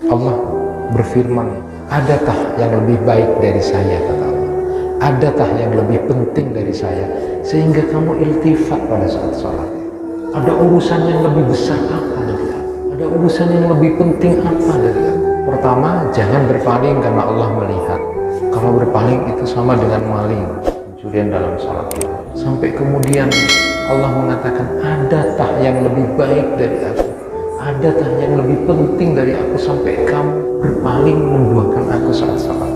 Allah berfirman, adakah yang lebih baik dari saya, kata Allah, adakah yang lebih penting dari saya, sehingga kamu iltifat pada saat sholat. Ada urusan yang lebih besar apa dari aku? Ada urusan yang lebih penting apa dari aku? Pertama, jangan berpaling karena Allah melihat. Kalau berpaling itu sama dengan maling, pencurian dalam sholat kita. Sampai kemudian Allah mengatakan, adakah yang lebih baik dari aku, adakah yang lebih penting dari aku, sampai kamu berpaling menduakan aku saat sholat.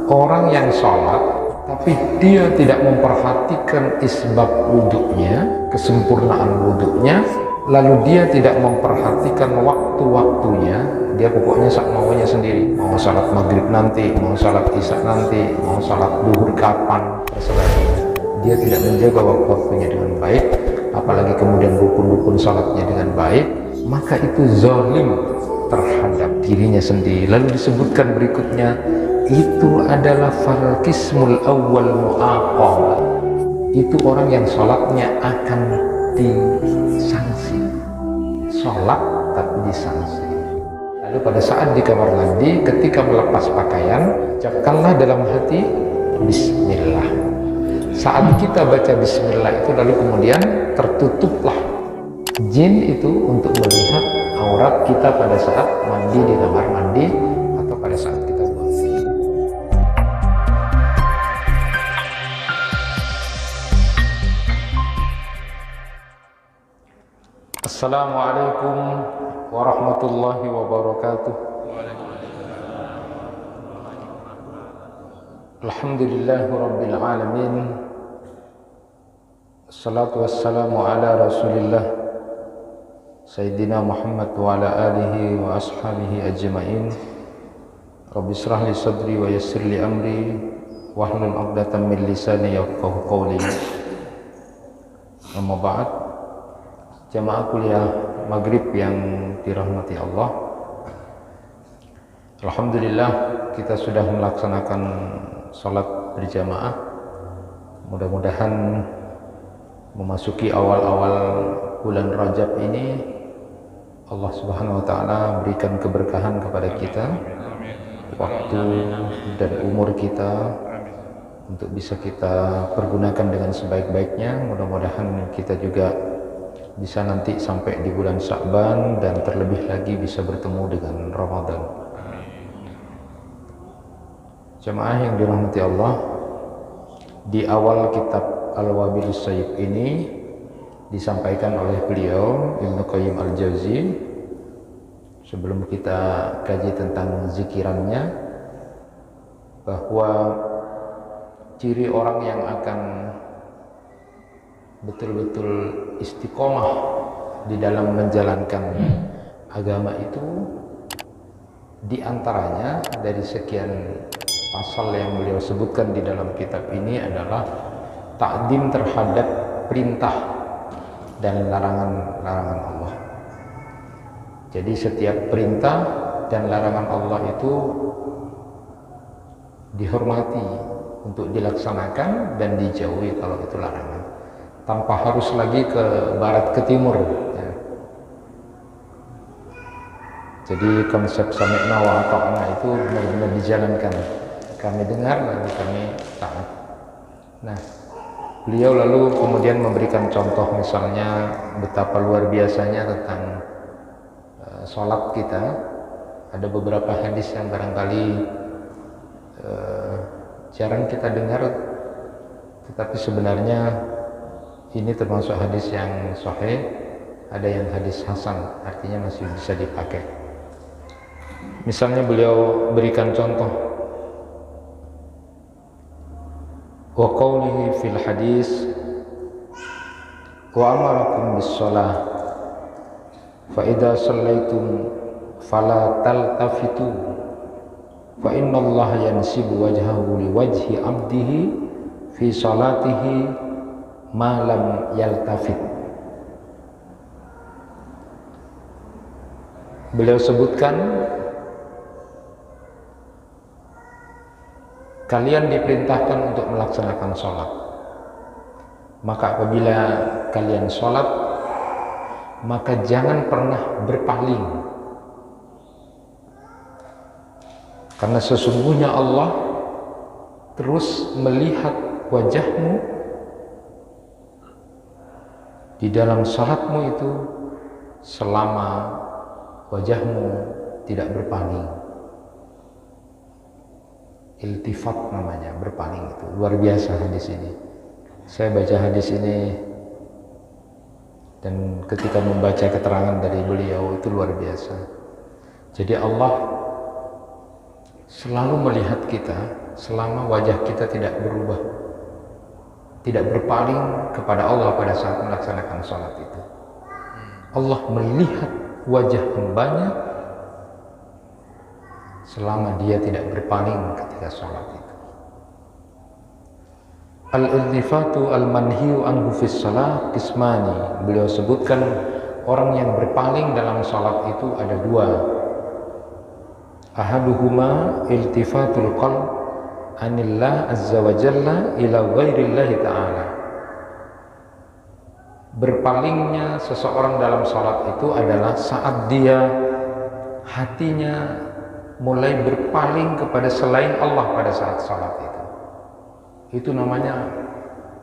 Orang yang sholat tapi dia tidak memperhatikan isbab wuduknya, kesempurnaan wuduknya, lalu dia tidak memperhatikan waktu-waktunya, dia pokoknya sak maunya sendiri, mau sholat maghrib nanti, mau sholat isya nanti, mau sholat duhur kapan, terserah. Dia tidak menjaga waktu-waktunya dengan baik, apalagi kemudian rukun-rukun sholatnya dengan baik, maka itu zalim terhadap dirinya sendiri. Lalu disebutkan berikutnya, itu adalah farqismul awwal mu'aqab. Itu orang yang sholatnya akan disanksi, sholat tapi disanksi. Lalu pada saat di kamar mandi, ketika melepas pakaian, ucapkanlah dalam hati bismillah. Saat kita baca bismillah itu, lalu kemudian tertutuplah jin itu untuk melihat aurat kita pada saat mandi di kamar mandi atau pada saat kita buang. Assalamualaikum warahmatullahi wabarakatuh. Alhamdulillahi rabbil alamin. Assalatu wassalamu ala rasulillah Sayyidina Muhammad wa ala alihi wa ashabihi ajma'in. Rabbi israh li sadri wa yassir li amri wahlul 'uqdatam min lisani yafqahu qawli. Amma ba'd. Jamaah kuliah maghrib yang dirahmati Allah, alhamdulillah kita sudah melaksanakan sholat berjamaah. Mudah-mudahan memasuki awal-awal bulan Rajab ini Allah Subhanahu wa taala berikan keberkahan kepada kita, waktu dan umur kita untuk bisa kita pergunakan dengan sebaik-baiknya. Mudah-mudahan kita juga bisa nanti sampai di bulan Sya'ban dan terlebih lagi bisa bertemu dengan Ramadan. Jemaah yang dirahmati Allah, di awal kitab Al-Wabilus Sayyib ini disampaikan oleh beliau Ibnu Qayyim Al-Jauzi, sebelum kita kaji tentang zikirannya, bahwa ciri orang yang akan betul-betul istiqomah di dalam menjalankan agama itu, diantaranya dari sekian pasal yang beliau sebutkan di dalam kitab ini adalah ta'zim terhadap perintah dan larangan-larangan Allah. Jadi setiap perintah dan larangan Allah itu dihormati untuk dilaksanakan dan dijauhi kalau itu larangan, tanpa harus lagi ke barat ke timur ya. Jadi konsep sami'na wa ata'na itu benar-benar dijalankan, kami dengar lalu kami taat. Nah, beliau lalu kemudian memberikan contoh, misalnya betapa luar biasanya tentang sholat kita. Ada beberapa hadis yang barangkali jarang kita dengar, tetapi sebenarnya ini termasuk hadis yang sahih, ada yang hadis hasan, artinya masih bisa dipakai. Misalnya beliau berikan contoh, wa qawlihi fil hadis wa amarakum bis shalah fa idza shallaitum fala taltafitu fa innallaha yansibu wajhahu li wajhi 'abdihi fi salatihi malam yaltafit. Beliau sebutkan, kalian diperintahkan untuk melaksanakan sholat, maka apabila kalian sholat, maka jangan pernah berpaling Karena sesungguhnya Allah terus melihat wajahmu di dalam salatmu itu selama wajahmu tidak berpaling. Iltifat namanya, berpaling itu. Luar biasa hadis ini. Saya baca hadis ini dan ketika membaca keterangan dari beliau itu luar biasa. Jadi Allah selalu melihat kita selama wajah kita tidak berubah, tidak berpaling kepada Allah pada saat melaksanakan sholat itu. Allah melihat wajah hambanya selama dia tidak berpaling ketika sholat itu. Al-iltifatu al-manhiyu anhu fis shalah qismani. Beliau sebutkan orang yang berpaling dalam sholat itu ada dua. Ahaduhuma iltifatul qalb anillah azza wa jalla ila ghairillahi ta'ala. Berpalingnya seseorang dalam sholat itu adalah saat dia hatinya mulai berpaling kepada selain Allah pada saat sholat itu. Itu namanya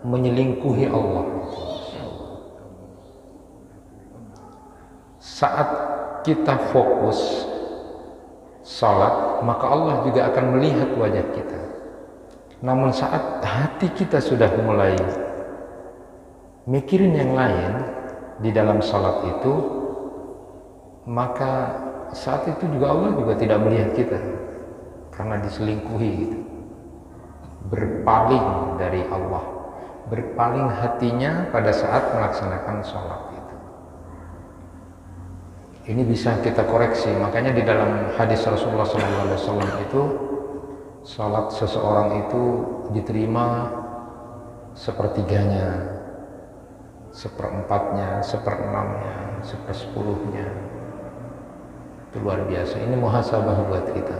menyelingkuhi Allah. Saat kita fokus sholat, maka Allah juga akan melihat wajah kita. Namun saat hati kita sudah mulai mikirin yang lain di dalam sholat itu, maka saat itu juga Allah juga tidak melihat kita karena diselingkuhi gitu. Berpaling dari Allah, berpaling hatinya pada saat melaksanakan sholat itu. Ini bisa kita koreksi. Makanya di dalam hadis Rasulullah SAW itu, sholat seseorang itu diterima sepertiganya, seperempatnya, seperenamnya, sepersepuluhnya. Itu luar biasa. Ini muhasabah buat kita.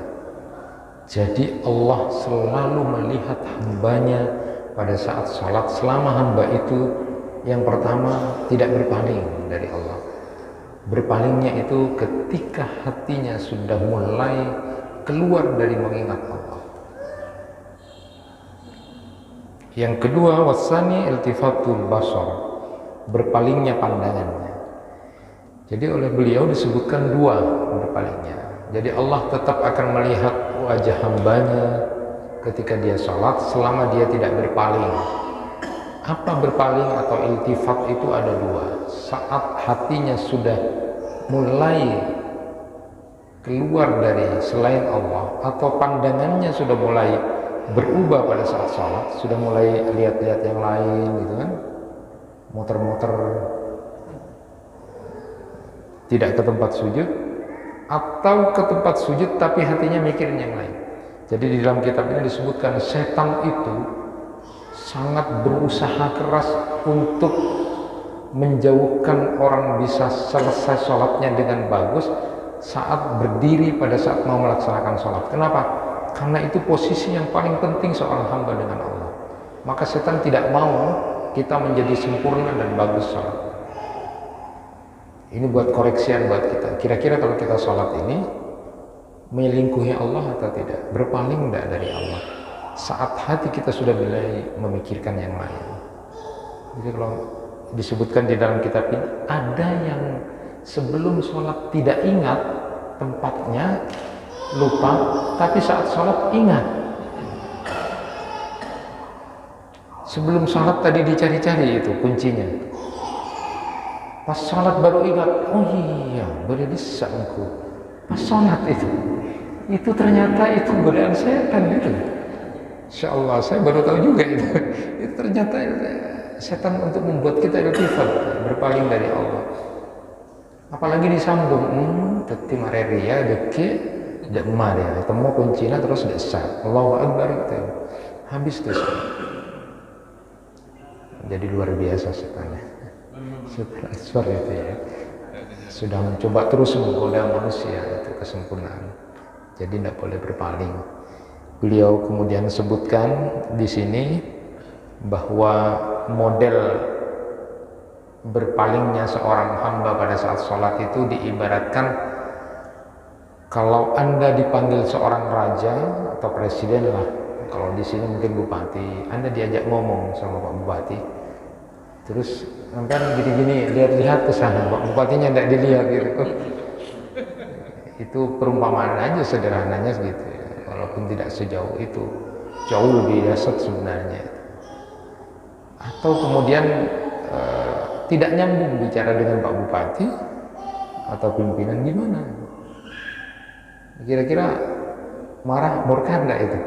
Jadi Allah selalu melihat hambanya pada saat sholat selama hamba itu yang pertama tidak berpaling dari Allah. Berpalingnya itu ketika hatinya sudah mulai keluar dari mengingat Allah. Yang kedua, wasani iltifatul basar, berpalingnya pandangannya. Jadi oleh beliau disebutkan dua berpalingnya. Jadi Allah tetap akan melihat wajah hambanya ketika dia sholat selama dia tidak berpaling. Apa berpaling atau iltifat itu ada dua. Saat hatinya sudah mulai keluar dari selain Allah, atau pandangannya sudah mulai berubah pada saat sholat, sudah mulai lihat-lihat yang lain gitu kan, muter-muter, tidak ke tempat sujud, atau ke tempat sujud tapi hatinya mikirin yang lain. Jadi di dalam kitab ini disebutkan setan itu sangat berusaha keras untuk menjauhkan orang bisa selesai sholatnya dengan bagus saat berdiri pada saat mau melaksanakan sholat. Kenapa? Karena itu posisi yang paling penting seorang hamba dengan Allah. Maka setan tidak mau kita menjadi sempurna dan bagus sholat. Ini buat koreksian buat kita. Kira-kira kalau kita sholat ini menyelingkuhi Allah atau tidak? Berpaling tidak dari Allah? Saat hati kita sudah mulai memikirkan yang lain. Jadi kalau disebutkan di dalam kitab ini, ada yang sebelum sholat tidak ingat tempatnya, lupa, tapi saat sholat ingat. Sebelum sholat tadi dicari-cari itu kuncinya. Pas sholat baru ingat, oh iya, boleh disangku. Pas sholat itu ternyata itu godaan setan gitu. Insya Allah, saya baru tahu juga itu. Itu ternyata setan untuk membuat kita iltifat, berpaling dari Allah. Apalagi disambung, teti mareria, deke, tidak maria, temu kuncinya terus desa. Allahu Akbar gitu. Habis tuh. Jadi luar biasa setannya. Setan asfar itu ya, sudah mencoba terus menggoda manusia itu kesempurnaan. Jadi tidak boleh berpaling. Beliau kemudian sebutkan di sini bahwa model berpalingnya seorang hamba pada saat sholat itu diibaratkan Kalau Anda dipanggil seorang raja atau presiden lah, kalau di sini mungkin bupati, Anda diajak ngomong sama Pak Bupati, terus sampai gini-gini, lihat-lihat ke sana, Pak Bupatinya tidak dilihat gitu. Itu perumpamaan aja sederhananya segitu ya. Walaupun tidak sejauh itu, jauh lebih dahsyat sebenarnya. Atau kemudian tidak nyambung bicara dengan Pak Bupati atau pimpinan, gimana? Kira-kira marah, murka enggak itu?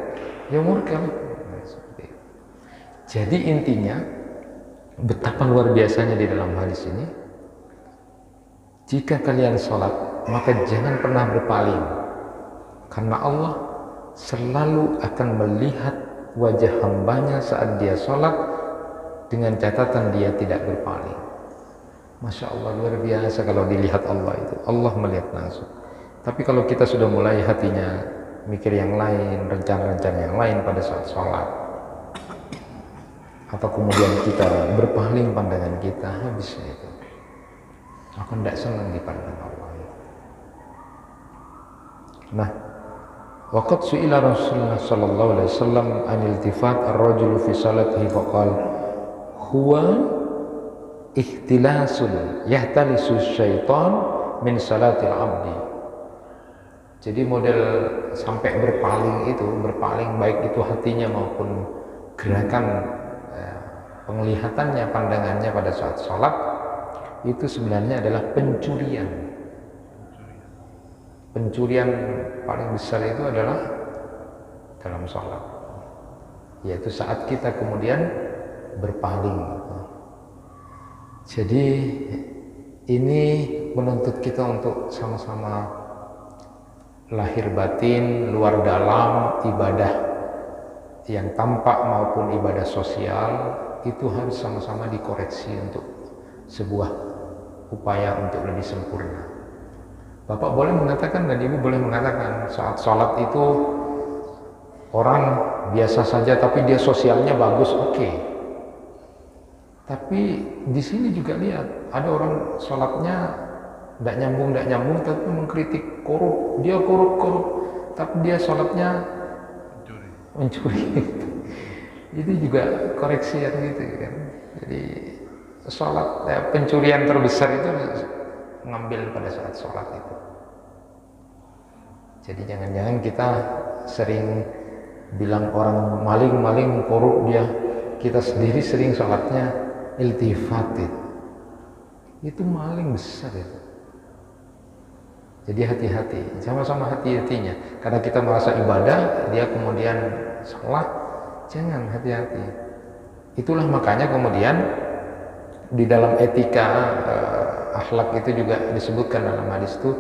Ya murka. Jadi intinya, betapa luar biasanya di dalam hadis ini, jika kalian sholat, maka jangan pernah berpaling, karena Allah selalu akan melihat wajah hambanya saat dia sholat, dengan catatan dia tidak berpaling. Masya Allah, luar biasa kalau dilihat Allah itu. Allah melihat langsung. Tapi kalau kita sudah mulai hatinya mikir yang lain, rencana-rencana yang lain pada saat sholat, atau kemudian kita berpaling pandangan kita, habisnya itu akan tidak senang dipandang Allah. Nah, waqad su'ila Rasulullah sallallahu alaihi wasallam anil iltifat ar-rajulu fi salatihi faqala huwa ihtilasun yahtalisu syaitan min salatil abdi. Jadi model sampai berpaling itu, berpaling baik itu hatinya maupun gerakan penglihatannya, pandangannya pada saat sholat, itu sebenarnya adalah pencurian. Pencurian paling besar itu adalah dalam sholat, yaitu saat kita kemudian berpaling. Jadi ini menuntut kita untuk sama-sama lahir batin, luar dalam, ibadah yang tampak maupun ibadah sosial itu harus sama-sama dikoreksi untuk sebuah upaya untuk lebih sempurna. Bapak boleh mengatakan dan Ibu boleh mengatakan saat sholat itu orang biasa saja tapi dia sosialnya bagus, oke. Tapi di sini juga lihat, ada orang sholatnya tidak nyambung, tapi mengkritik korup, dia korup, tapi dia sholatnya mencuri. Itu juga koreksi yang gitu kan. Jadi sholat, pencurian terbesar itu mengambil pada saat sholat itu. Jadi jangan-jangan kita sering bilang orang maling, korup dia, kita sendiri sering sholatnya iltifat itu maling besar itu. Jadi hati-hati, sama-sama hati-hatinya. Karena kita merasa ibadah, dia kemudian salah, jangan, hati-hati. Itulah makanya kemudian di dalam etika akhlak itu juga disebutkan dalam hadis itu,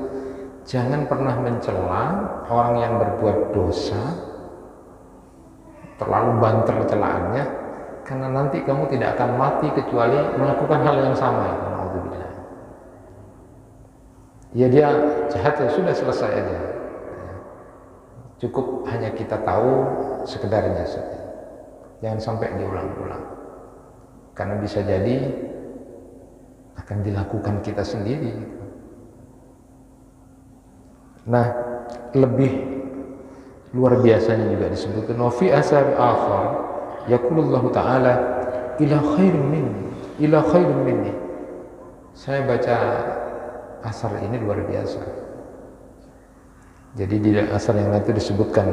jangan pernah mencela orang yang berbuat dosa, terlalu banter celaannya, karena nanti kamu tidak akan mati kecuali melakukan hal yang sama. Ya dia jahat ya sudah, selesai aja. Cukup hanya kita tahu sekedarnya saja. Jangan sampai diulang-ulang. Karena bisa jadi akan dilakukan kita sendiri. Nah, lebih luar biasanya juga disebutkan wa fi asar akhar yaqulullahu ta'ala ila khairin minni. Saya baca asar ini luar biasa. Jadi di asar yang lain itu disebutkan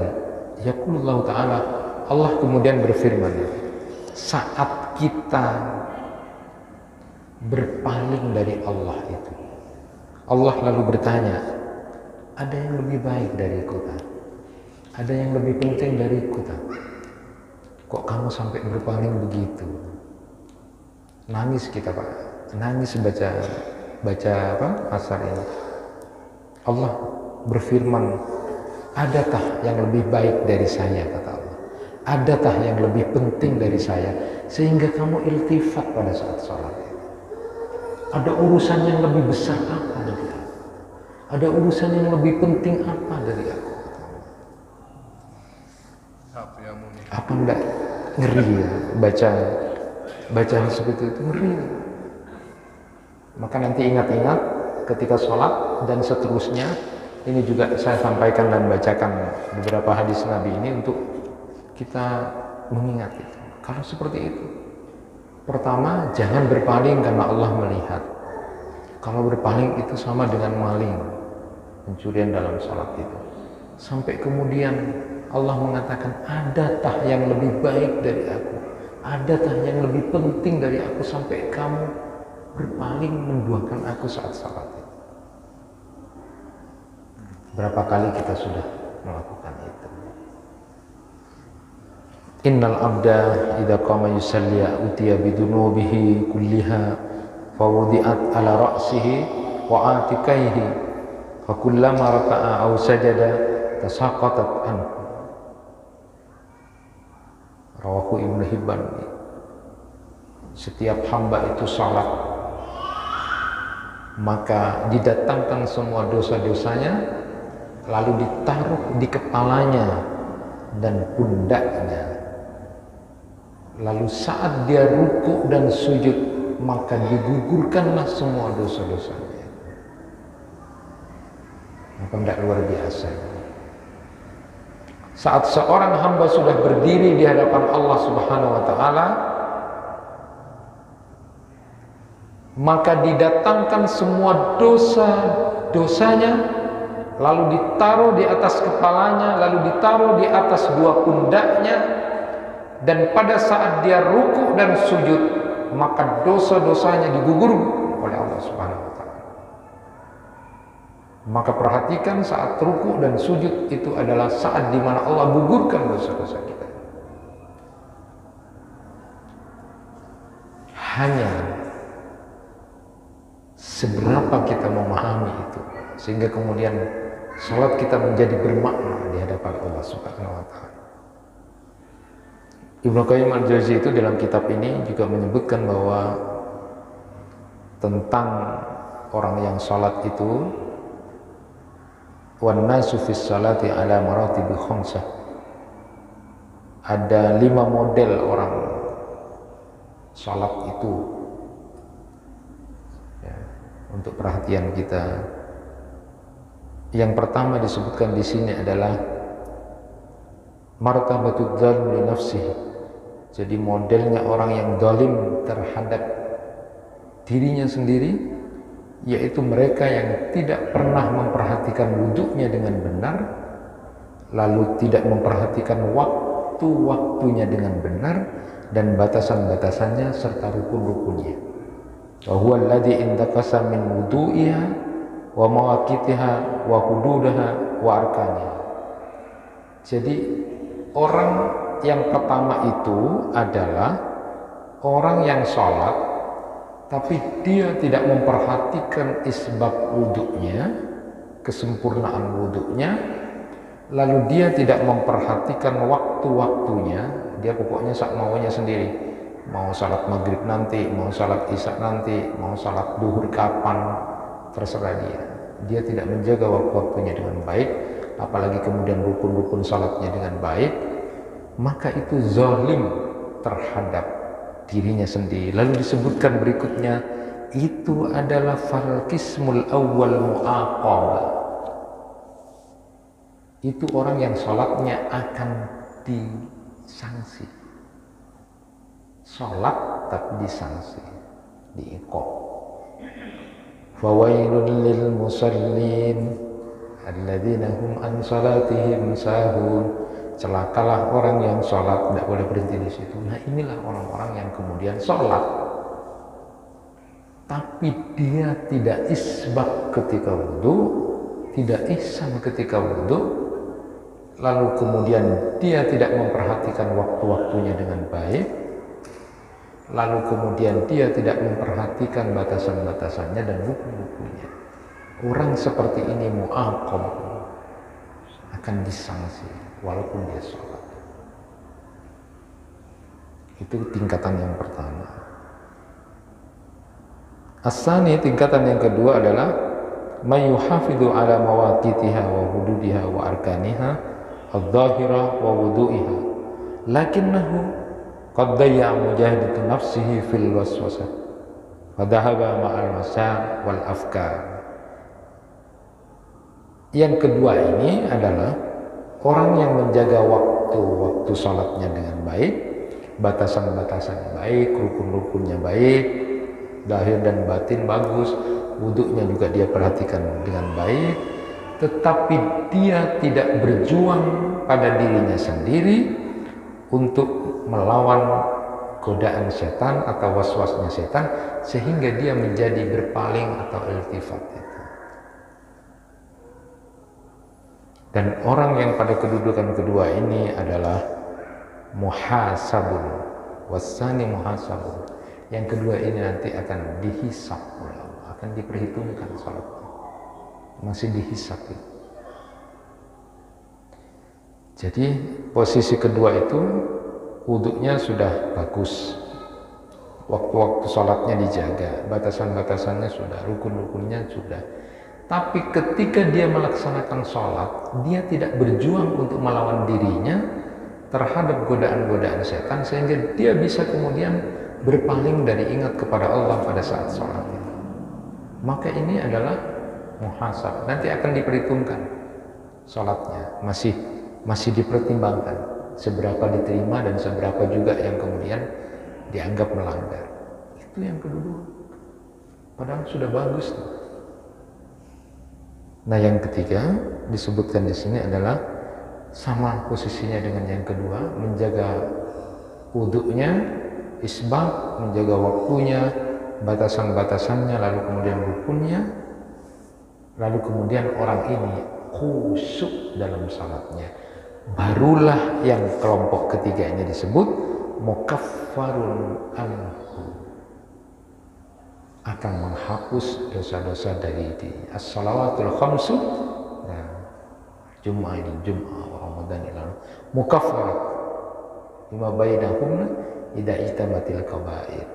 yaqulullahu ta'ala, Allah kemudian berfirman saat kita berpaling dari Allah itu, Allah lalu bertanya, ada yang lebih baik dari kita? Ada yang lebih penting dari kita? Kok kamu sampai berpaling begitu? Nangis kita Pak, nangis baca asar ini. Allah berfirman, adakah yang lebih baik dari saya, kata Allah. Adakah yang lebih penting dari saya sehingga kamu iltifat pada saat sholat? Ada urusan yang lebih besar apa dari aku? Ada urusan yang lebih penting apa dari aku? Apa enggak ngeri ya baca seperti itu, ngeri. Maka nanti ingat-ingat ketika sholat dan seterusnya, Ini juga saya sampaikan dan bacakan beberapa hadis Nabi ini untuk kita mengingat itu. Kalau seperti itu, pertama, jangan berpaling karena Allah melihat. Kalau berpaling itu sama dengan maling, pencurian dalam salat itu. Sampai kemudian Allah mengatakan, adakah yang lebih baik dari aku? Adakah yang lebih penting dari aku sampai kamu berpaling menduakan aku saat salat itu? Berapa kali kita sudah melakukan itu? Innal abda idza qama yusalli utiya bidunubihi kulliha fawudi'at ala ra'sihi wa atikaihi fa kullama raka'a aw sajada tasaqqatat anhu. Rawahu Ibnu Hibban. Setiap hamba itu salat, maka didatangkan semua dosa-dosanya, lalu ditaruh di kepalanya dan pundaknya. Lalu saat dia ruku dan sujud, maka digugurkanlah semua dosa-dosanya. Maka tidak luar biasa. Saat seorang hamba sudah berdiri di hadapan Allah Subhanahu wa taala, maka didatangkan semua dosa-dosanya, lalu ditaruh di atas kepalanya, lalu ditaruh di atas dua pundaknya, dan pada saat dia ruku dan sujud, maka dosa-dosanya digugur oleh Allah Subhanahu wa taala. Maka perhatikan, saat ruku dan sujud itu adalah saat di mana Allah gugurkan dosa-dosa kita. Hanya seberapa kita memahami itu, sehingga kemudian salat kita menjadi bermakna di hadapan Allah Subhanahu wa taala. Ibnu Qayyim al-Jauziyah itu dalam kitab ini juga menyebutkan bahwa tentang orang yang salat itu, wan nasu fis salati ala maratibi khamsah. Ada 5 model orang salat itu, ya, untuk perhatian kita. Yang pertama disebutkan di sini adalah martabatud dzalimi li nafsihi. Jadi modelnya orang yang zalim terhadap dirinya sendiri, yaitu mereka yang tidak pernah memperhatikan wudhunya dengan benar, lalu tidak memperhatikan waktu-waktunya dengan benar, dan batasan-batasannya serta rukun-rukunnya. Wa huwa alladhi intaqasa min wudhu'iha wa mawaqitiha wa hududaha wa arkaniha. Jadi orang yang pertama itu adalah orang yang sholat, tapi dia tidak memperhatikan isbab wudhunya, kesempurnaan wudhunya, lalu dia tidak memperhatikan waktu-waktunya. Dia pokoknya sak maunya sendiri, mau salat maghrib nanti, mau salat isya nanti, mau salat duhur kapan, terserah dia. Dia tidak menjaga waktu-waktunya dengan baik, apalagi kemudian rukun-rukun salatnya dengan baik, maka itu zalim terhadap dirinya sendiri. Lalu disebutkan berikutnya, itu adalah falqismul awwal mu'aqab. Itu orang yang sholatnya akan disanksi. Sholat tapi disanksi, diiqab. Fawailun lil musallin alladzina hum an salatihim sahun. Celakalah orang yang sholat, tidak boleh berhenti di situ. Nah, inilah orang-orang yang kemudian sholat, tapi dia tidak isbaq ketika wudhu, tidak ihsan ketika wudhu, lalu kemudian dia tidak memperhatikan waktu-waktunya dengan baik, lalu kemudian dia tidak memperhatikan batasan-batasannya dan rukun-rukunnya. Orang seperti ini mu'aqab, akan disanksi walaupun dia sholat. Itu tingkatan yang pertama. As-sani, tingkatan yang kedua adalah may yuhafidhu ala mawaqitiha wa hududiha wa arkaniha adh-dhahira wa wudu'iha lakinnahu qad dayya mujahidatu nafsihi fil waswasah fa dhahaba ma'al masa' wal afkar. Yang kedua ini adalah orang yang menjaga waktu sholatnya dengan baik, batasan-batasannya baik, rukun-rukunnya baik, lahir dan batin bagus, wudhunya juga dia perhatikan dengan baik, tetapi dia tidak berjuang pada dirinya sendiri untuk melawan godaan setan atau waswasnya setan sehingga dia menjadi berpaling atau iltifat itu. Dan orang yang pada kedudukan kedua ini adalah muhasabun, wasani muhasabun. Yang kedua ini nanti akan dihisab oleh Allah, akan diperhitungkan salatnya, masih dihisab itu. Jadi posisi kedua itu wudhunya sudah bagus, waktu-waktu sholatnya dijaga, batasan-batasannya sudah, rukun-rukunnya sudah. Tapi ketika dia melaksanakan sholat, dia tidak berjuang untuk melawan dirinya terhadap godaan-godaan setan sehingga dia bisa kemudian berpaling dari ingat kepada Allah pada saat sholat itu. Maka ini adalah muhasab, nanti akan diperhitungkan sholatnya, masih dipertimbangkan seberapa diterima dan seberapa juga yang kemudian dianggap melanggar. Itu yang kedua. Padahal sudah bagus. Nah, yang ketiga disebutkan di sini adalah sama posisinya dengan yang kedua, menjaga wudhunya, isbah, menjaga waktunya, batasan-batasannya, lalu kemudian rukunnya, lalu kemudian orang ini khusyuk dalam salatnya. Barulah yang kelompok ketiga ini disebut mukaffarun anhu, akan menghapus dosa-dosa dari diri. As-salawatul khamsu, nah, Jum'ah ini Jum'ah wa Ramadan ilalu mukaffarat lima bainahumna idza itamatil kabair.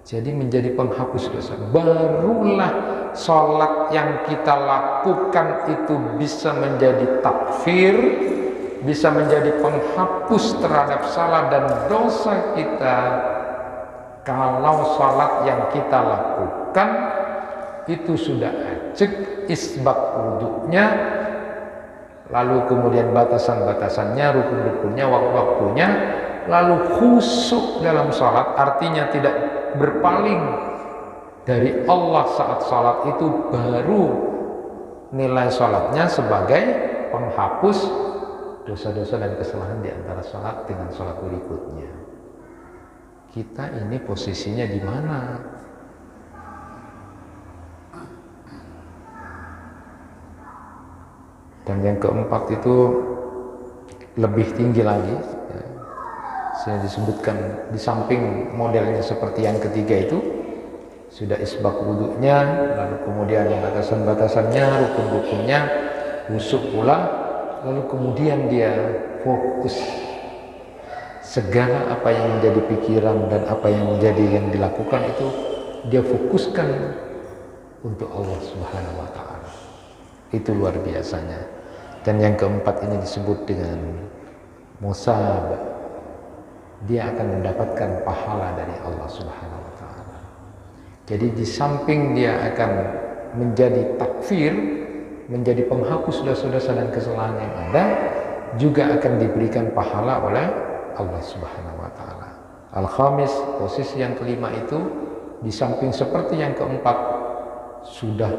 Jadi menjadi penghapus dosa. Barulah sholat yang kita lakukan itu bisa menjadi takfir, bisa menjadi penghapus terhadap salah dan dosa kita. Kalau sholat yang kita lakukan itu sudah ajak isbak wudhunya, lalu kemudian batasan-batasannya, rukun-rukunnya, waktu-waktunya, lalu khusyuk dalam sholat, artinya tidak berpaling dari Allah saat sholat itu, baru nilai sholatnya sebagai penghapus dosa-dosa dan kesalahan di antara sholat dengan sholat berikutnya. Kita ini posisinya di mana? Dan yang keempat itu lebih tinggi lagi, ya. Saya disebutkan di samping modelnya seperti yang ketiga itu, sudah isbak wudhunya, lalu kemudian batasan-batasannya, rukun-rukunnya, khusyuk pula, lalu kemudian dia fokus segala apa yang menjadi pikiran dan apa yang menjadi yang dilakukan itu dia fokuskan untuk Allah Subhanahu wa Ta'ala. Itu luar biasanya. Dan yang keempat ini disebut dengan musab, dia akan mendapatkan pahala dari Allah Subhanahu wa Ta'ala. Jadi di samping dia akan menjadi takfir, menjadi penghapus dosa-dosa dan kesalahan yang ada, juga akan diberikan pahala oleh Allah Subhanahu wa Ta'ala. Al-khamis, posisi yang kelima itu, di samping seperti yang keempat, sudah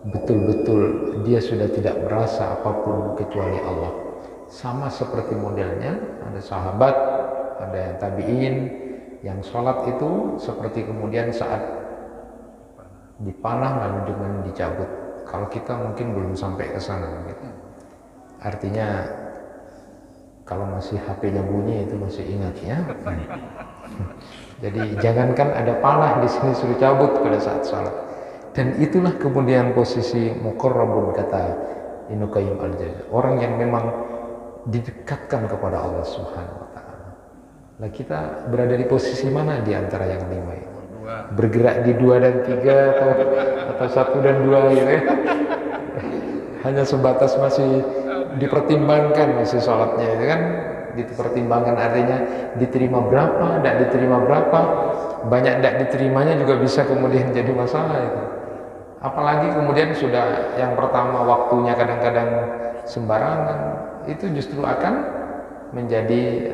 betul-betul dia sudah tidak merasa apapun kecuali Allah. Sama seperti modelnya, ada sahabat, ada yang tabi'in, yang sholat itu seperti kemudian saat dipanah lalu juga dicabut. Kalau kita mungkin belum sampai ke sana gitu. Artinya kalau masih HP-nya bunyi itu masih ingat ya. Jadi jangankan ada panah di sini suruh cabut pada saat sholat. Dan itulah kemudian posisi muqarrabun, kata Ibnu Qayyim al-Jauziyah, orang yang memang didekatkan kepada Allah Subhanahu wa Ta'ala. Nah, kita berada di posisi mana di antara yang lima ini? Bergerak di 2 dan 3 atau 1 dan 2 gitu ya. Hanya sebatas masih dipertimbangkan masih sholatnya itu kan, dipertimbangkan artinya diterima berapa, tidak diterima berapa, banyak tidak diterimanya juga bisa kemudian jadi masalah itu. Apalagi kemudian sudah yang pertama waktunya kadang-kadang sembarangan, itu justru akan menjadi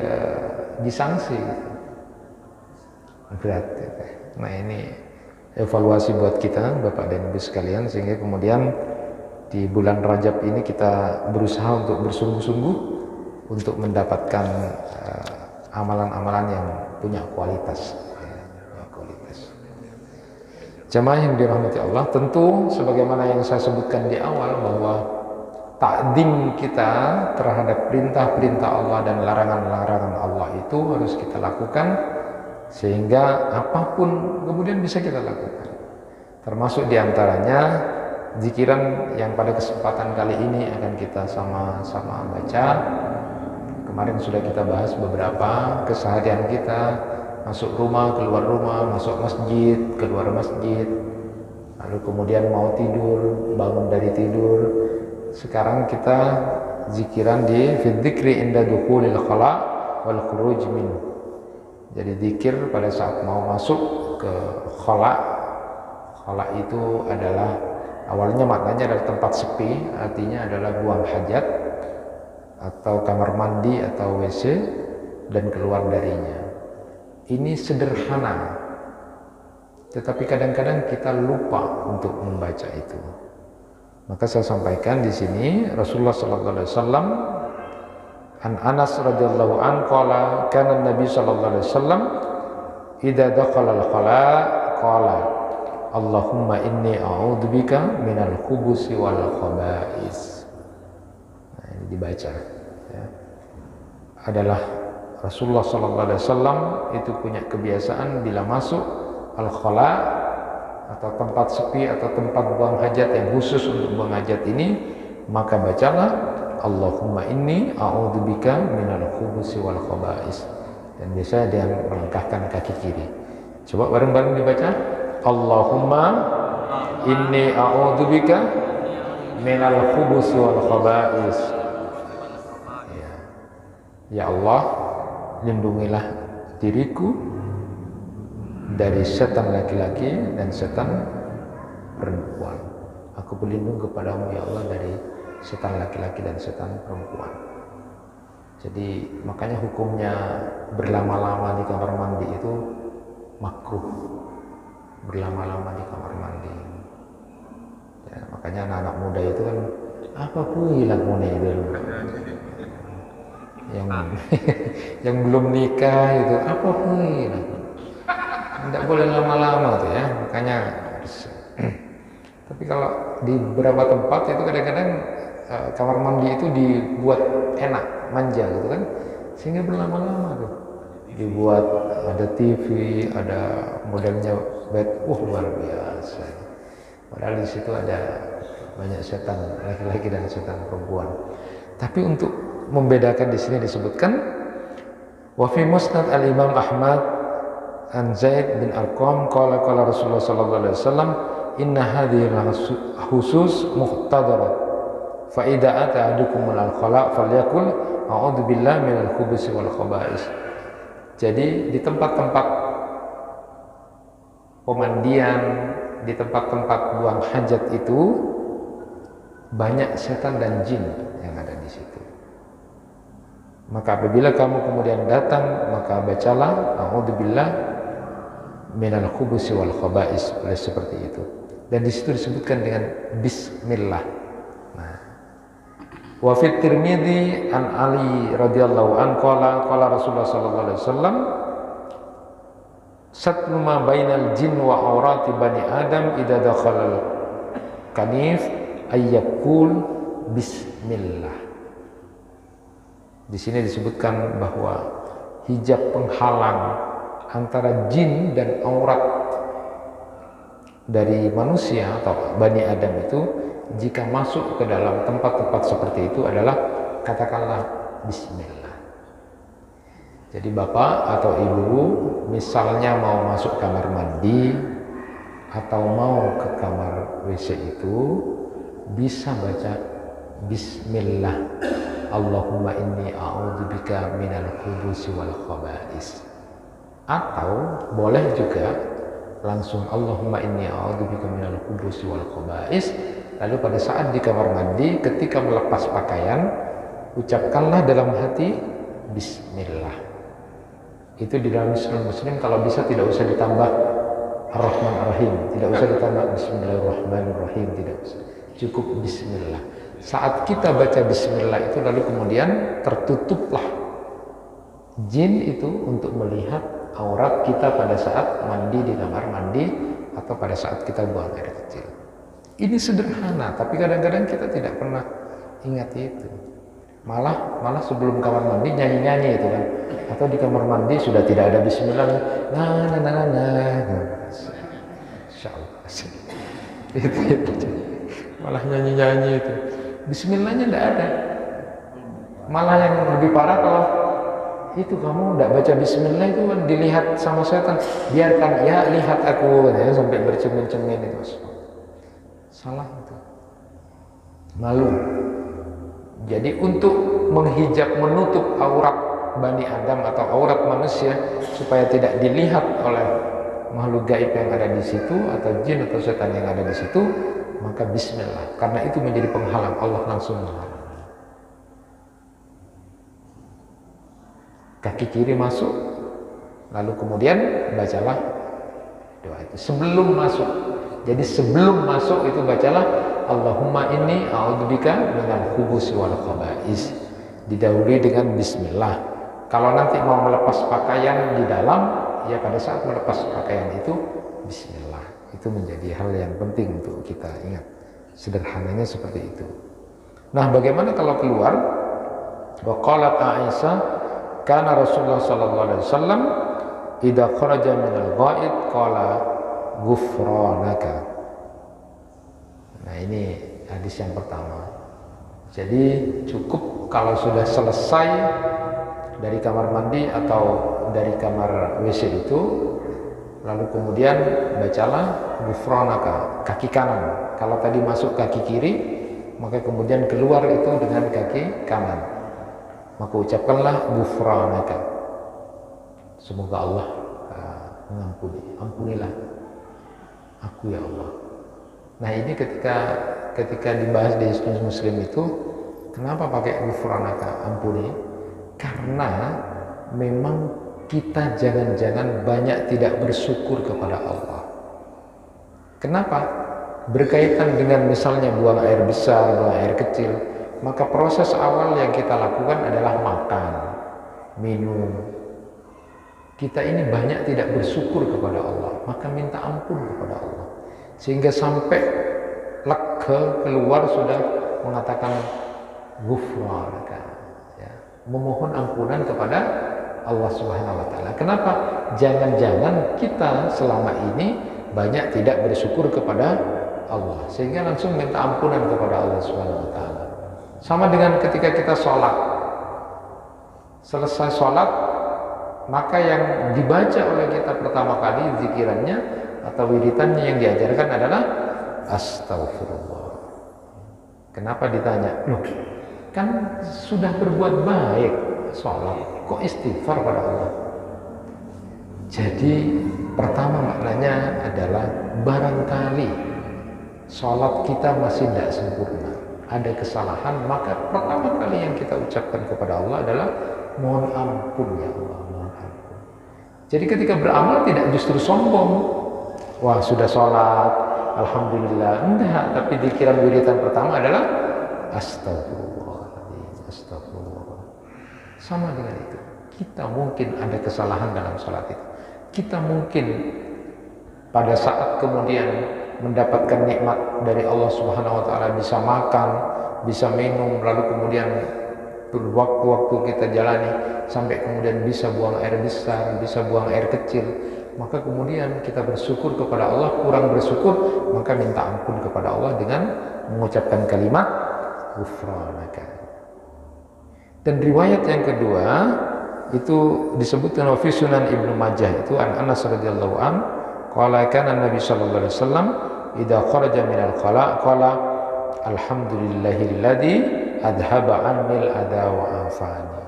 disanksi. Berat. Nah ini evaluasi buat kita Bapak dan Ibu sekalian, sehingga kemudian di bulan Rajab ini kita berusaha untuk bersungguh-sungguh untuk mendapatkan amalan-amalan yang punya kualitas. Jamaah yang dirahmati Allah, tentu sebagaimana yang saya sebutkan di awal bahwa takdim kita terhadap perintah-perintah Allah dan larangan-larangan Allah itu harus kita lakukan, sehingga apapun kemudian bisa kita lakukan. Termasuk diantaranya zikiran yang pada kesempatan kali ini akan kita sama-sama baca. Kemarin sudah kita bahas beberapa keseharian kita, masuk rumah, keluar rumah, masuk masjid, keluar masjid, lalu kemudian mau tidur, bangun dari tidur. Sekarang kita zikiran di fidzikri inda dukhulil khala wal khuruj min. Jadi zikir pada saat mau masuk ke khala. Khala itu adalah awalnya maknanya adalah tempat sepi, artinya adalah buang hajat atau kamar mandi atau WC dan keluar darinya. Ini sederhana, tetapi kadang-kadang kita lupa untuk membaca itu. Maka saya sampaikan di sini Rasulullah sallallahu alaihi wasallam, an Anas radhiyallahu an qala kana Nabi sallallahu alaihi wasallam idza dakhala al-khala qala Allahumma inni a'udzubika minal khubusi wal khaba'is. Nah, ini dibaca ya. Adalah Rasulullah SAW itu punya kebiasaan bila masuk al-khala atau tempat sepi atau tempat buang hajat yang khusus untuk buang hajat ini, maka bacalah Allahumma inni a'udzubika minal khubusi wal khaba'is. Dan biasanya dia melangkahkan kaki kiri. Coba bareng-bareng dibaca, Allahumma inni a'udzubika minal khubusi wal khaba'is. Ya Allah, lindungilah diriku dari setan laki-laki dan setan perempuan. Aku berlindung kepadamu ya Allah dari setan laki-laki dan setan perempuan. Jadi makanya hukumnya berlama-lama di kamar mandi itu makruh. Berlama-lama di kamar mandi ya, makanya anak-anak muda itu kan apa pun hilang dulu yang belum nikah itu apa pun tidak boleh lama-lama tuh ya, makanya harus. Tapi kalau di beberapa tempat itu kadang-kadang kamar mandi itu dibuat enak, manja gitu kan, sehingga berlama-lama tuh dibuat ada TV, ada modelnya bed, luar biasa. Padahal di situ ada banyak setan laki-laki dan setan perempuan. Tapi untuk membedakan di sini disebutkan wa fi musnad al-Imam Ahmad an Zaid bin Arqam qala Rasulullah sallallahu alaihi wasallam inna hadhihi khusus muhtadarat fa idza ata ahadukum al-khala falyakul a'udzu billahi minal khubusi wal khaba'is. Jadi di tempat-tempat pemandian, di tempat-tempat buang hajat itu banyak setan dan jin yang ada di situ. Maka apabila kamu kemudian datang, maka bacalah a'udzubillah minal khubusi wal khaba'is, seperti itu. Dan di situ disebutkan dengan bismillah. Nah, wa fit Tirmidzi an Ali radhiyallahu an qala Rasulullah sallallahu alaihi wasallam satru ma bainal jin wa aurati bani adam idza dakhala kanif ayyakul bismillah. Di sini disebutkan bahwa hijab penghalang antara jin dan aurat dari manusia atau Bani Adam itu jika masuk ke dalam tempat-tempat seperti itu adalah katakanlah bismillah. Jadi bapak atau ibu misalnya mau masuk kamar mandi atau mau ke kamar WC itu bisa baca bismillah Allahumma inni a'udzubika minal khubusi wal khaba'is. Atau boleh juga langsung Allahumma inni a'udzubika minal khubuthi wal khaba'is. Lalu pada saat di kamar mandi ketika melepas pakaian, ucapkanlah dalam hati bismillah. Itu di dalam Muslim kalau bisa tidak usah ditambah Ar-Rahman Ar-Rahim, tidak usah ditambah Bismillahirrahmanirrahim, tidak usah, cukup bismillah. Saat kita baca bismillah itu lalu kemudian tertutuplah jin itu untuk melihat aurat kita pada saat mandi di kamar mandi atau pada saat kita buang air kecil. Ini sederhana, tapi kadang-kadang kita tidak pernah ingat itu. Malah sebelum kamar mandi nyanyi-nyanyi itu kan, atau di kamar mandi sudah tidak ada bismillah, insyaallah itu malah nyanyi-nyanyi itu, bismillahnya tidak ada. Malah yang lebih parah kalau itu kamu tidak baca bismillah itu kan dilihat sama setan, biarkan ya lihat aku ya, sampai bercermin-cermin itu. Salah itu, malu. Jadi untuk menghijab, menutup aurat Bani Adam atau aurat manusia supaya tidak dilihat oleh makhluk gaib yang ada di situ atau jin atau setan yang ada di situ, maka bismillah, karena itu menjadi penghalang. Allah langsung menghalang. Kaki kiri masuk, lalu kemudian bacalah doa itu sebelum masuk. Jadi sebelum masuk itu bacalah Allahumma inni a'udzubika minal khubuthi wal khaba'is, didahului dengan bismillah. Kalau nanti mau melepas pakaian di dalam, ya pada saat melepas pakaian itu bismillah. Itu menjadi hal yang penting untuk kita ingat. Sederhananya seperti itu. Nah, bagaimana kalau keluar? Wa qalat Aisyah, kana Rasulullah sallallahu alaihi wasallam idza kharaja minal ghaid qala ghufranaka. Nah, ini hadis yang pertama. Jadi cukup kalau sudah selesai dari kamar mandi atau dari kamar WC itu, lalu kemudian bacalah ghufranaka, kaki kanan. Kalau tadi masuk kaki kiri, maka kemudian keluar itu dengan kaki kanan. Maka ucapkanlah ghufranaka. Semoga Allah mengampuni, ampunilah aku ya Allah. Nah, ini ketika dibahas di Hisnul Muslim itu, kenapa pakai ghufranaka, ampuni? Karena memang kita jangan-jangan banyak tidak bersyukur kepada Allah. Kenapa? Berkaitan dengan misalnya buang air besar, buang air kecil, maka proses awal yang kita lakukan adalah makan, minum. Kita ini banyak tidak bersyukur kepada Allah, maka minta ampun kepada Allah. Sehingga sampai lega keluar sudah mengatakan ghufranaka, ya, memohon ampunan kepada Allah Subhanahu wa taala. Kenapa? Jangan-jangan kita selama ini banyak tidak bersyukur kepada Allah sehingga langsung minta ampunan kepada Allah Subhanahu wa taala. Sama dengan ketika kita sholat. Selesai sholat, maka yang dibaca oleh kita pertama kali zikirannya atau wiritannya yang diajarkan adalah astagfirullah. Kenapa ditanya? Loh, kan sudah berbuat baik sholat, kok istighfar pada Allah? Jadi pertama maknanya adalah barangkali sholat kita masih tidak sempurna, ada kesalahan, maka pertama kali yang kita ucapkan kepada Allah adalah mohon ampun ya Allah, mohon ampun. Jadi ketika beramal tidak justru sombong, wah sudah sholat, alhamdulillah, enggak, tapi pikiran wiritan pertama adalah astagfirullah, astagfirullah. Sama dengan itu, kita mungkin ada kesalahan dalam sholat itu. Kita mungkin pada saat kemudian mendapatkan nikmat dari Allah Subhanahu wa taala, bisa makan, bisa minum, lalu kemudian waktu-waktu kita jalani sampai kemudian bisa buang air besar, bisa buang air kecil, maka kemudian kita bersyukur kepada Allah. Kurang bersyukur, maka minta ampun kepada Allah dengan mengucapkan kalimat ghufranaka. Dan riwayat yang kedua itu disebutkan fi Sunan Ibnu Majah, itu an Anas radhiyallahu an qala kana Nabi sallallahu alaihi wasallam idza kharaja minal khala qala alhamdulillahilladzi adhaba annil adha wa afani.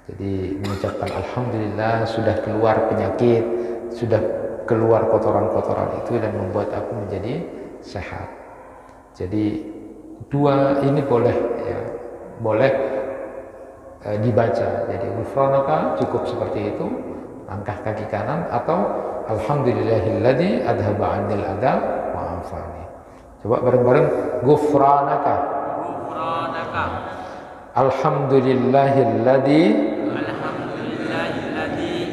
Jadi mengucapkan alhamdulillah sudah keluar penyakit, sudah keluar kotoran-kotoran itu dan membuat aku menjadi sehat. Jadi dua ini boleh ya, boleh dibaca. Jadi ghufranaka cukup seperti itu, langkah kaki kanan, atau alhamdulillahilladzi adhaba 'annil adha wa afani. Coba bareng-bareng, ghufranaka. Ghufranaka. Alhamdulillahilladzi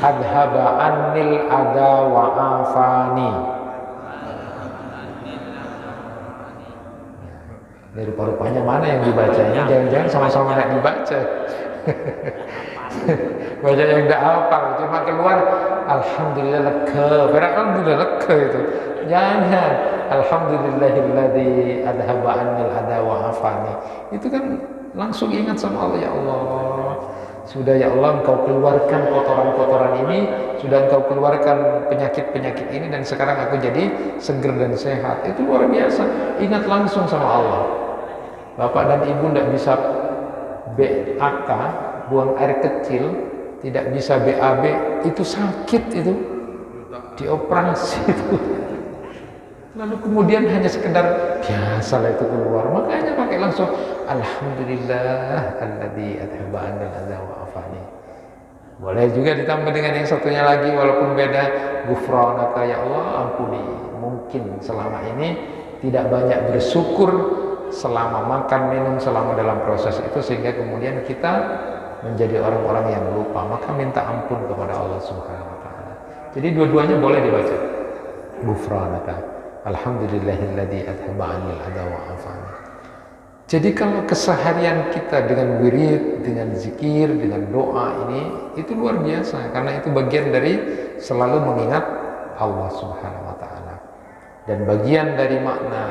adhaba 'annil adha wa afani. Ini rupa-rupanya mana yang dibaca? Ini jangan-jangan sama-sama tidak dibaca. Banyak yang tidak hafal, cuma keluar alhamdulillah lega, alhamdulillah lega itu. Jangan alhamdulillahilladzi adhaba 'annil adha wa afani. Itu kan langsung ingat sama Allah, ya Allah. Sudah ya Allah, Engkau keluarkan kotoran-kotoran ini, sudah Engkau keluarkan penyakit-penyakit ini, dan sekarang aku jadi seger dan sehat. Itu luar biasa. Ingat langsung sama Allah. Bapak dan ibu tidak bisa BAK, buang air kecil, tidak bisa BAB, itu sakit, itu dioperasi itu. Lalu kemudian hanya sekedar biasalah itu keluar, makanya pakai langsung alhamdulillah alladzi adhaba 'annil adha wa afani. Boleh juga ditambah dengan yang satunya lagi walaupun beda, ghufranaka, ya Allah ampuni. Mungkin selama ini tidak banyak bersyukur selama makan minum, selama dalam proses itu, sehingga kemudian kita menjadi orang-orang yang lupa, maka minta ampun kepada Allah Subhanahu wa taala. Jadi dua-duanya boleh dibaca. Ghufranaka alhamdulillahilladzi adhaba 'annil adha wa afani. Jadi kalau keseharian kita dengan wirid, dengan zikir, dengan doa ini, itu luar biasa, karena itu bagian dari selalu mengingat Allah Subhanahu wa taala. Dan bagian dari makna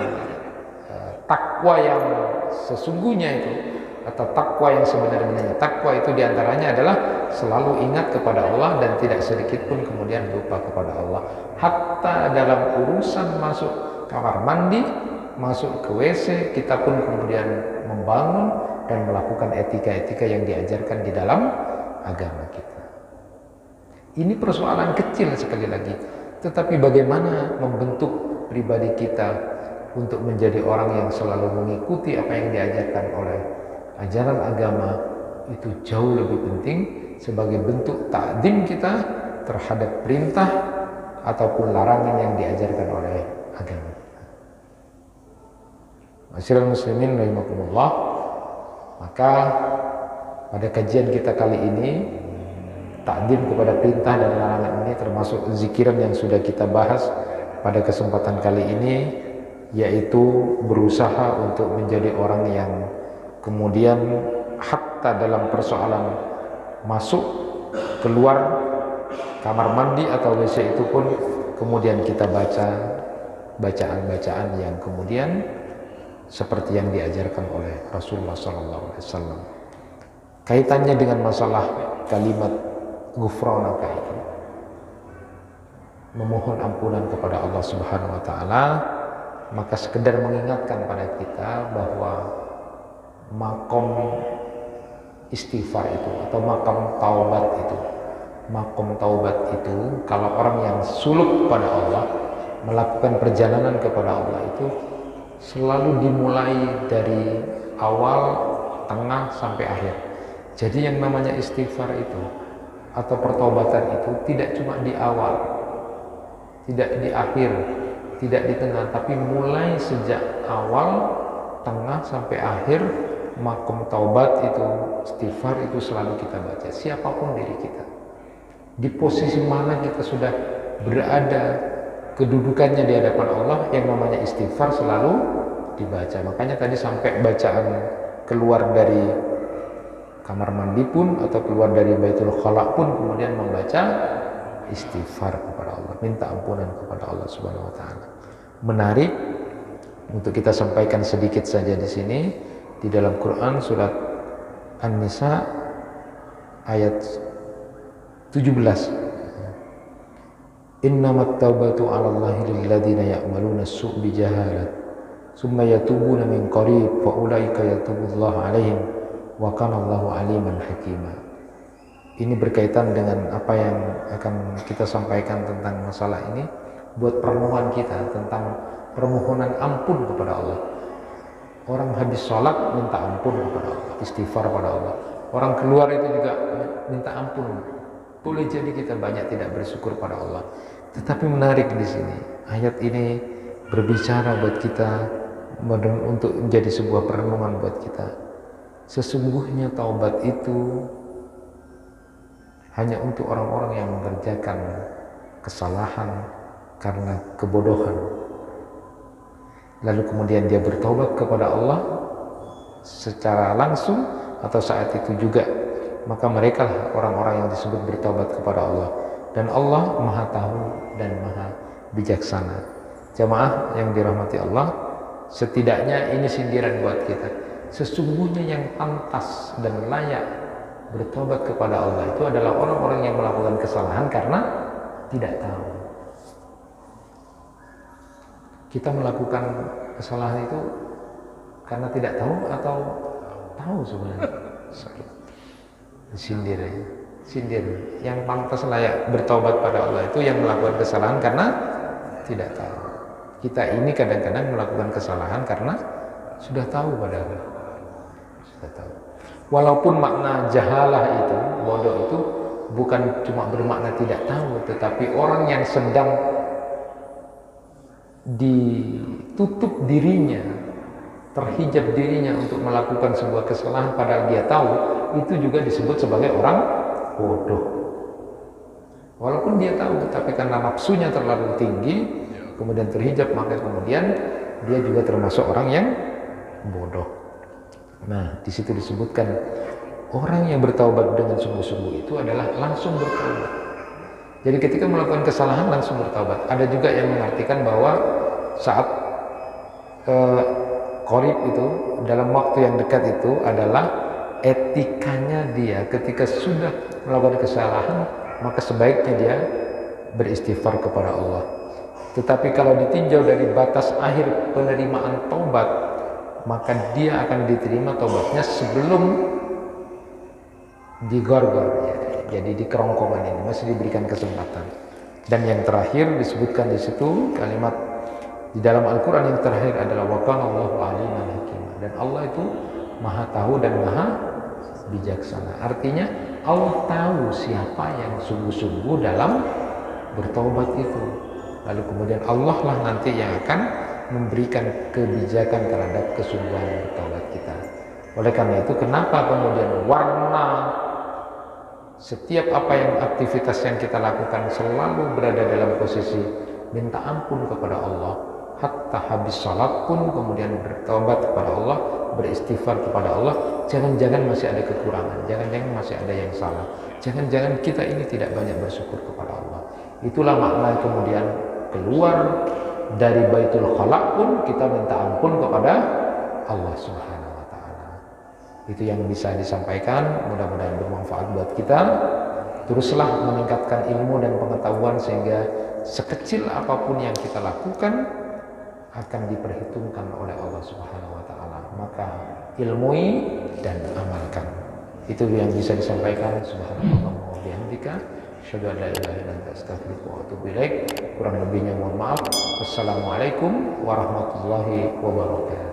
takwa yang sesungguhnya itu, atau takwa yang sebenarnya, takwa itu diantaranya adalah selalu ingat kepada Allah dan tidak sedikit pun kemudian lupa kepada Allah. Hatta dalam urusan masuk kamar mandi, masuk ke WC, kita pun kemudian membangun dan melakukan etika-etika yang diajarkan di dalam agama kita. Ini persoalan kecil sekali lagi, tetapi bagaimana membentuk pribadi kita untuk menjadi orang yang selalu mengikuti apa yang diajarkan oleh ajaran agama, itu jauh lebih penting sebagai bentuk takdim kita terhadap perintah ataupun larangan yang diajarkan oleh agama. Masyiral muslimin rahimakumullah, maka pada kajian kita kali ini, takdim kepada perintah dan larangan ini termasuk zikiran yang sudah kita bahas pada kesempatan kali ini, yaitu berusaha untuk menjadi orang yang kemudian hatta dalam persoalan masuk keluar kamar mandi atau WC itu pun kemudian kita baca bacaan-bacaan yang kemudian seperti yang diajarkan oleh Rasulullah SAW. Kaitannya dengan masalah kalimat ghufranaka itu, memohon ampunan kepada Allah Subhanahu wa taala, maka sekedar mengingatkan pada kita bahwa makom istighfar itu atau makom taubat itu, kalau orang yang suluk kepada Allah, melakukan perjalanan kepada Allah itu selalu dimulai dari awal, tengah sampai akhir. Jadi yang namanya istighfar itu atau pertobatan itu tidak cuma di awal, tidak di akhir, tidak di tengah, tapi mulai sejak awal, tengah sampai akhir. Makom taubat itu, istighfar itu selalu kita baca, siapapun diri kita, di posisi mana kita sudah berada, kedudukannya di hadapan Allah, yang namanya istighfar selalu dibaca. Makanya tadi sampai bacaan keluar dari kamar mandi pun atau keluar dari Baitul Khala pun kemudian membaca istighfar kepada Allah, minta ampunan kepada Allah Subhanahu wa taala. Menarik untuk kita sampaikan sedikit saja di sini, di dalam Quran surat An-Nisa ayat 17. Innamat taubatu 'alallahi lilladzina ya'maluna as-su'a bijahalah tsumma yatubuna min qarib fa ulaika yatubullahu 'alaihim wa kana Allahu 'aliman hakima. ini berkaitan dengan apa yang akan kita sampaikan tentang masalah ini, buat perenungan kita tentang permohonan ampun kepada Allah. Orang habis sholat minta ampun kepada Allah, istighfar pada Allah. Orang keluar itu juga minta ampun. Boleh jadi kita banyak tidak bersyukur pada Allah. Tetapi menarik di sini, ayat ini berbicara buat kita untuk menjadi sebuah perenungan buat kita. Sesungguhnya taubat itu hanya untuk orang-orang yang mengerjakan kesalahan karena kebodohan, lalu kemudian dia bertaubat kepada Allah secara langsung atau saat itu juga, maka mereka lah orang-orang yang disebut bertaubat kepada Allah. Dan Allah Maha Tahu dan Maha Bijaksana. Jamaah yang dirahmati Allah, setidaknya ini sindiran buat kita. Sesungguhnya yang pantas dan layak bertobat kepada Allah itu adalah orang-orang yang melakukan kesalahan karena tidak tahu. Kita melakukan kesalahan itu karena tidak tahu atau tahu sebenarnya? Sindir ya. Sindir. Yang pantas layak bertobat pada Allah itu yang melakukan kesalahan karena tidak tahu. Kita ini kadang-kadang melakukan kesalahan karena sudah tahu padahal. Sudah tahu. Walaupun makna jahalah itu, bodoh itu bukan cuma bermakna tidak tahu, tetapi orang yang sedang ditutup dirinya, terhijab dirinya untuk melakukan sebuah kesalahan padahal dia tahu, itu juga disebut sebagai orang bodoh. Walaupun dia tahu, tapi karena nafsunya terlalu tinggi, kemudian terhijab, maka kemudian dia juga termasuk orang yang bodoh. Nah, di situ disebutkan orang yang bertaubat dengan sungguh-sungguh itu adalah langsung bertaubat. Jadi ketika melakukan kesalahan langsung bertaubat. Ada juga yang mengartikan bahwa saat qorib itu dalam waktu yang dekat itu adalah etikanya dia ketika sudah melakukan kesalahan, maka sebaiknya dia beristighfar kepada Allah. Tetapi kalau ditinjau dari batas akhir penerimaan taubat, maka dia akan diterima taubatnya sebelum digorgor ya. Jadi di kerongkongan ini masih diberikan kesempatan. Dan yang terakhir disebutkan di situ kalimat di dalam Al-Quran yang terakhir adalah wa kana Allahu aliman hakima. Dan Allah itu Maha Tahu dan Maha Bijaksana. Artinya Allah tahu siapa yang sungguh-sungguh dalam bertobat itu. Lalu kemudian Allah lah nanti yang akan memberikan kebijakan terhadap kesungguhan bertobat kita. Oleh karena itu, kenapa kemudian warna setiap apa yang aktivitas yang kita lakukan selalu berada dalam posisi minta ampun kepada Allah, hatta habis salat pun kemudian bertobat kepada Allah, beristighfar kepada Allah. Jangan-jangan masih ada kekurangan, jangan-jangan masih ada yang salah, jangan-jangan kita ini tidak banyak bersyukur kepada Allah. Itulah makna kemudian keluar dari Baitul Khala pun kita minta ampun kepada Allah Subhanahu wa Ta'ala. Itu yang bisa disampaikan, mudah-mudahan bermanfaat buat kita. Teruslah meningkatkan ilmu dan pengetahuan sehingga sekecil apapun yang kita lakukan akan diperhitungkan oleh Allah Subhanahu wa Ta'ala. Maka ilmui dan amalkan. Itu yang bisa disampaikan. Subhanallah wa bihamdika asyhadu an la ilaha illa anta astaghfiruka wa atubu ilaik. Kurang lebihnya mohon maaf. Wassalamualaikum warahmatullahi wabarakatuh.